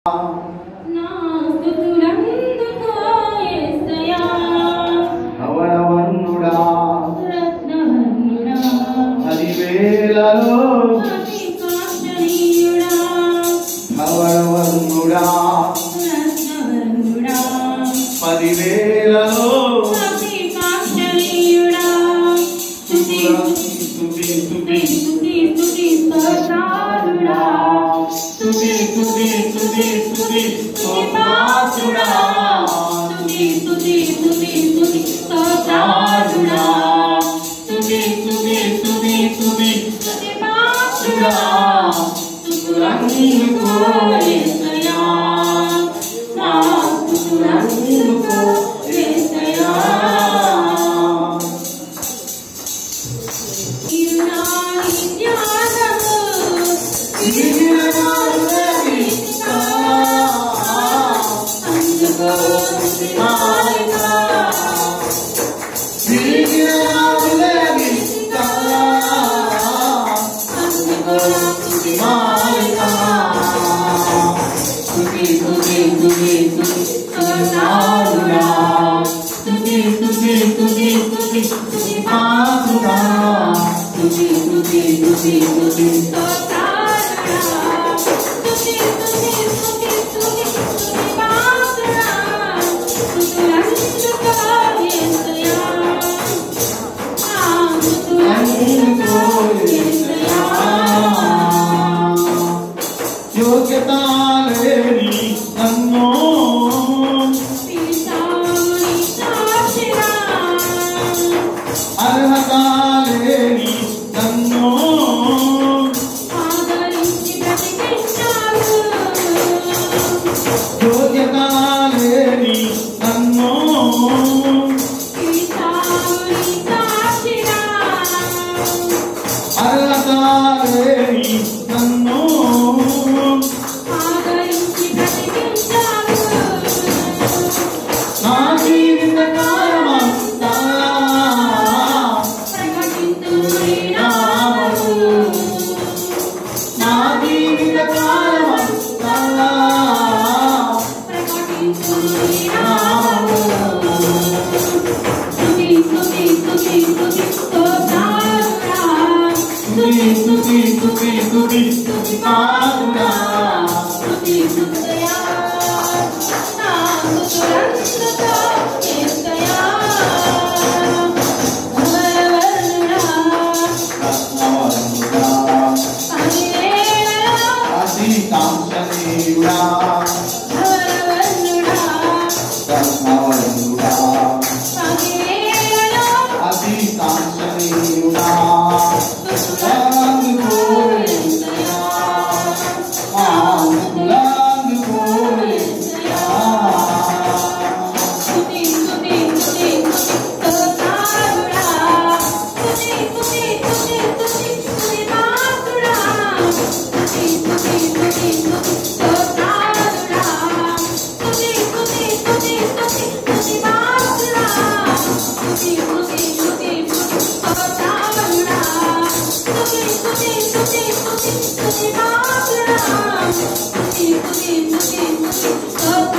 నా స్తుతులందుకో యేసయ్యా అవనవన్నుడా రత్నవర్ణుడా పదివేలలో అతి కాంచనీయుడా అవనవన్నుడా రత్నవర్ణుడా పదివేలలో అతి కాంచనీయుడా స్తుతి స్తుతి స్తుతి స్తుతి స్తుతి స్తోత్రాలుడా స్తుతి స్తుతి స్తుతి స్తుతి స్తోత్రాలుడా స్తుతి స్తుతి స్తుతి స్తుతి స్తోత్రాలుడా స్తుతి స్తుతి స్తుతి స్తుతి స్తుతి పాత్రుడా స్తుతులందుకో యేసయ్యా నా స్తుతులందుకో యేసయ్యా ఇరునాడి ధ్యానము అందుకో స్తుతిమాలిక అందుకో స్తుతిమాలిక స్తోత్రాలుడా స్తుతి స్తుతి స్తుతి స్తుతి స్తుతి పాత్రుడా స్తుతి స్తుతి స్తుతి స్తుతి స్తోత్రాలుడా స్తుతి స్తుతి స్తుతి స్తుతి స్తుతి పాత్రుడా స్తుతులందుకో యేసయ్యా స్తుతులందుకో యేసయ్యా యోగ్యత లేని నన్ను పిలిచావుని సాక్షిగా అర్హత లేని నన్ను ఆదరించి బ్రతికించావు యోగ్యత లేని నన్ను పిలిచావుని సాక్షిగా అర్హత లేని నన్ను ఆదరించి బ్రతికించావు నా జీవిత కాలమంతా ప్రకటింతుని నామము నా జీవిత కాలమంతా ప్రకటింతుని నామము స్తుతి స్తుతి స్తుతి స్తుతి స్తోత్రాలుడా స్తుతి స్తుతి స్తుతి స్తుతి స్తుతి పాత్రుడా స్తుతి స్తుతయా నా స్తుతులందుకో యేసయ్యా అవరవరుడా రత్నవర్ణుడా పదివేలలో అతి కాంక్షణీయుడా అవరవరుడా రత్నవర్ణుడా పదివేలలో అతి కాంక్షణీయుడా స్తుతులందుకో యేసయ్యా అందుకో యేసయ్యా స్తుతి స్తుతి స్తుతి స్తుతి స్తోత్రాలుడా స్తుతి స్తుతి స్తుతి స్తుతి స్తుతి పాత్రుడా స్తుతి స్తుతి స్తుతి స్తుతి స్తోత్రాలుడా స్తుతి స్తుతి స్తుతి స్తుతి స్తుతి పాత్రుడా స్తుతి స్తుతి స్తుతి స్తుతి స్తోత్రాలుడా స్తుతి స్తుతి స్తుతి స్తుతి స్తుతి పాత్రుడా స్తుతి స్తుతి స్తుతి స్తుతి